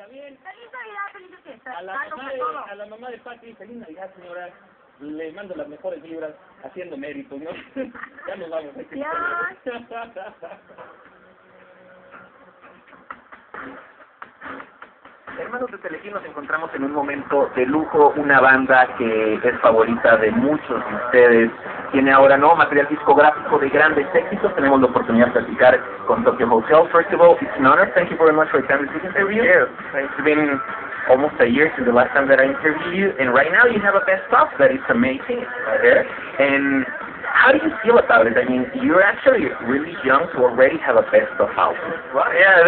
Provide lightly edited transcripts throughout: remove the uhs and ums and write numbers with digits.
bien. Feliz Navidad, feliz fiesta. A la mamá de Pati, feliz Navidad, señora. Le mando las mejores vibras, haciendo méritos, ¿no? Ya nos vamos. Hermanos de Telehit, nos encontramos en un momento de lujo, una banda que es favorita de muchos de ustedes. Tiene ahora nuevo material discográfico de grandes éxitos. Tenemos la oportunidad de platicar con Tokyo Hotel. First of all, it's an honor. Thank you very much for your time this interview. It's been almost a year since the last time that I interviewed you, and right now you have a best of that is amazing there. And how do you feel about it? I mean, you're actually really young to already have a best of album. Well, yeah,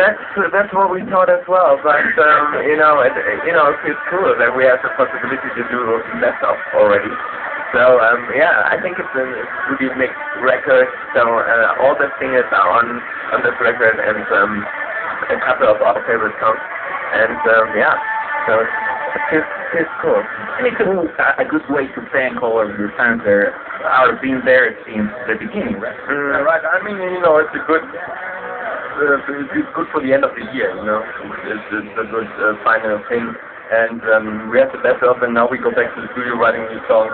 that's what we thought as well. But it's cool that we have the possibility to do best of already. So yeah, I think it's a really mixed record. So all the singers are on this record, and a couple of our favorite songs. And yeah, so it's cool. And it's a good way to thank all of your fans there out of being there since the beginning, right? Right. I mean, it's a good. It's good for the end of the year, It's a good final thing. And we have the best of, and now we go back to the studio writing new songs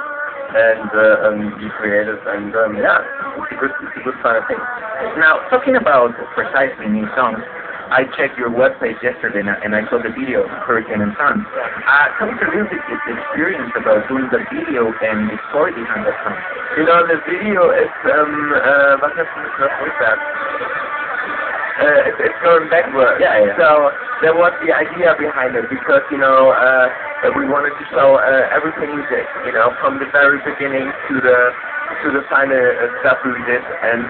and be creative. And yeah, it's a good final thing. Now, talking about precisely new songs, I checked your webpage yesterday and I saw the video of Hurricane and Sun. Tell us a little bit the experience about doing the video and the story behind that song. The video is, what was that? It's going backwards. Yeah. So that was the idea behind it, because, we wanted to show everything we did, from the very beginning to the final stuff we did, and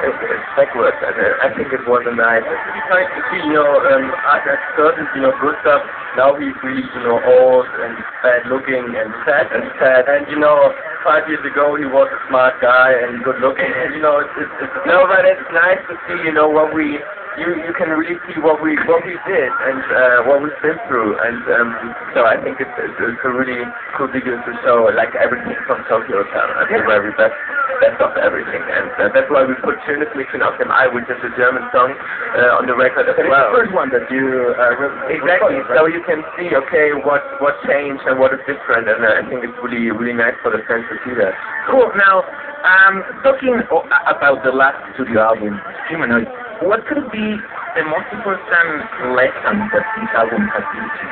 it's backwards, and I think it was a nice. It's nice to see, Art as certain, good stuff. Now he's really, old and bad looking and sad, and 5 years ago he was a smart guy and good looking, and but it's nice to see, what you can really see what we did and what we've been through, and so I think it's a really cool video to show, like, everything from Tokyo Hotel. I think the very best of everything, and that's why we put Schönes Mädchen auf dem Ei, which is a German song, on the record as well. It's the first one that you exactly. So you can see, okay, what changed and what is different, and I think it's really nice for the fans to see that. Cool. Now, talking about the last studio album, Humanoid, what could be the most important lesson that this album has been to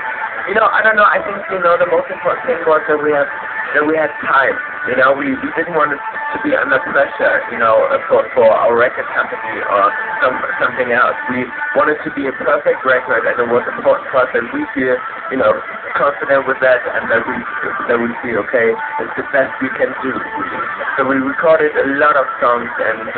you? I don't know. I think the most important thing was that we had time. We didn't want it to be under pressure, for our record company or something else. We wanted to be a perfect record, and it was important for us that we feel, confident with that, and that we feel, okay, it's the best we can do. So we recorded a lot of songs, and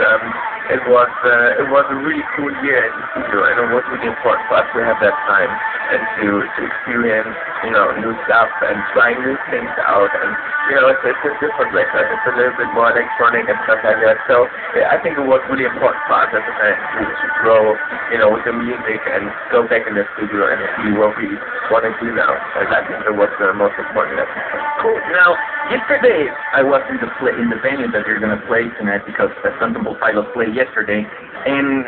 it was a really cool year in the studio, and it was really important for us to have that time and to experience, new stuff and trying new things out. And it's a different record. It's a little bit more electronic and stuff like that. So I think it was really important for us as a band to grow, with the music and go back in the studio and see what we want to do now. And I think that was the most important lesson. Cool. Now, yesterday I was in the venue that you're gonna play tonight, because the Sensible Pilots played yesterday, and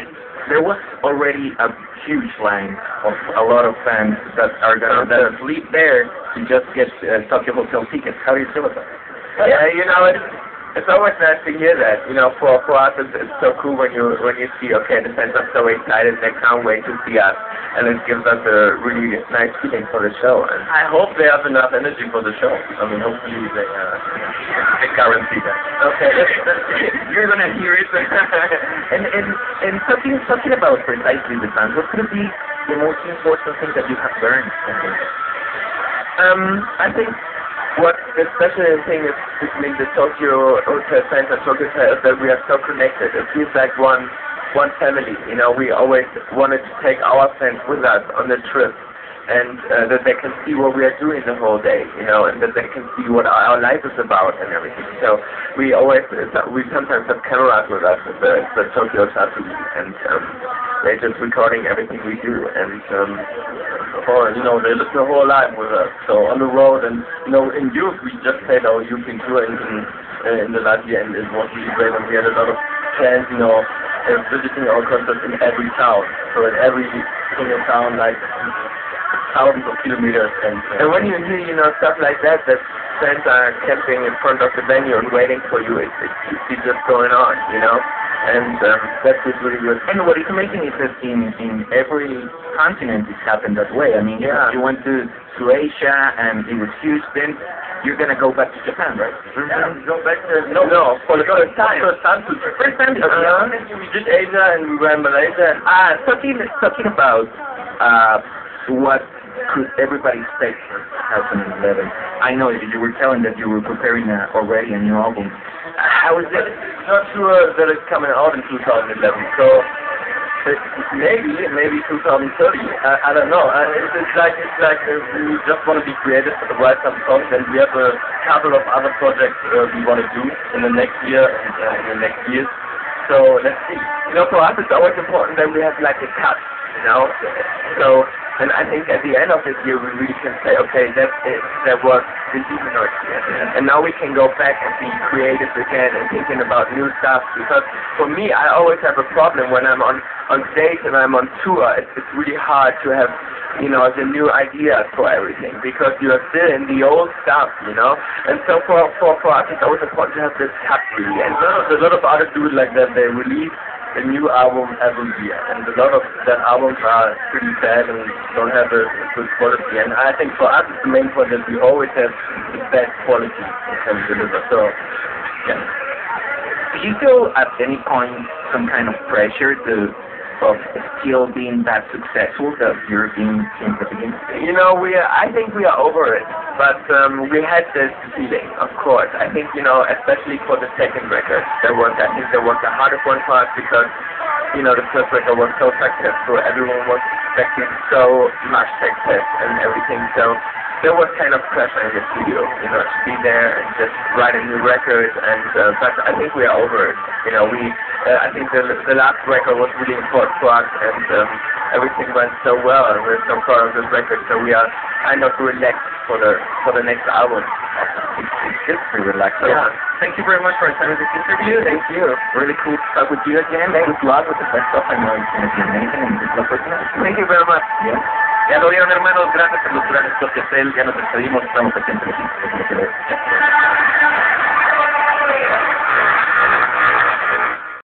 there was already a huge line of a lot of fans that are gonna sleep there to just get Tokyo Hotel tickets. How do you feel about it? Yeah, it's always nice to hear that. For us it's so cool when you see, okay, the fans are so excited, they can't wait to see us, and it gives us a really nice feeling for the show. And I hope they have enough energy for the show. I mean, hopefully they guarantee that. Okay, you're gonna hear it. and talking about precisely the fans, what could be the most important thing that you have learned? I think what the special thing is between the Tokyo Hotel fans and Tokyo Hotel is that we are so connected. It feels like one family. We always wanted to take our fans with us on the trip, and that they can see what we are doing the whole day, and that they can see what our life is about and everything. So we sometimes have cameras with us at the Tokyo Hotel, and they're just recording everything we do, and they live their whole life with us. So on the road, and in youth, we just played our youth tour in the last year, and it was really great, and we had a lot of fans, visiting our concerts in every town. So in every single town, like thousands of kilometers. And when you hear, stuff like that fans are camping in front of the venue and waiting for you, it's just going on, And that's really good. And what is amazing is that in every continent it's happened that way. I mean, yeah. You went to Asia and it was Houston. You're gonna go back to Japan, right? Yeah, go back to no, for the first time. First time. We did Asia and we were in Malaysia. Talking about what could everybody expect for 2011? I know that you were telling that you were preparing already a new album. How is it? Not sure that it's coming out in 2011. So maybe 2030. I don't know. It's like we just want to be creative to write some songs, and we have a couple of other projects we want to do in the next year and in the next years. So let's see. For us it's always important that we have like a cut. So. And I think at the end of this year we really can say, okay, that's it. That was the human experience. And now we can go back and be creative again and thinking about new stuff. Because for me, I always have a problem when I'm on stage and I'm on tour. It's really hard to have, the new ideas for everything because you are still in the old stuff, And so for us, it's always important to have this cut really. And a lot of artists do it like that. They release a new album every year, and a lot of that albums are pretty bad and don't have a good quality. And I think for us, it's the main point that we always have the best quality we can deliver. So, yeah. Do you feel at any point some kind of pressure of still being that successful that you're being in the beginning? I think we are over it, but we had this feeling, of course. I think, especially for the second record, there was the hardest one for us because, the first record was so successful, everyone was expecting so much success and everything, so there was kind of pressure in the studio, to be there and just write a new record, and but I think we are over it. I think the last record was really important for us, and everything went so well, and we're so proud of this record, so we are kind of relaxed for the next album. It's good to be relaxed. So Yeah. thank you very much for attending this interview. Thank you. Really cool to talk with you again. Good luck with the best stuff. I know it's going to be amazing, and good luck with that. Thank you very much. Yeah. Ya lo vieron, hermanos, gracias por los grandes toques. Ya nos despedimos, estamos aquí en Telehit.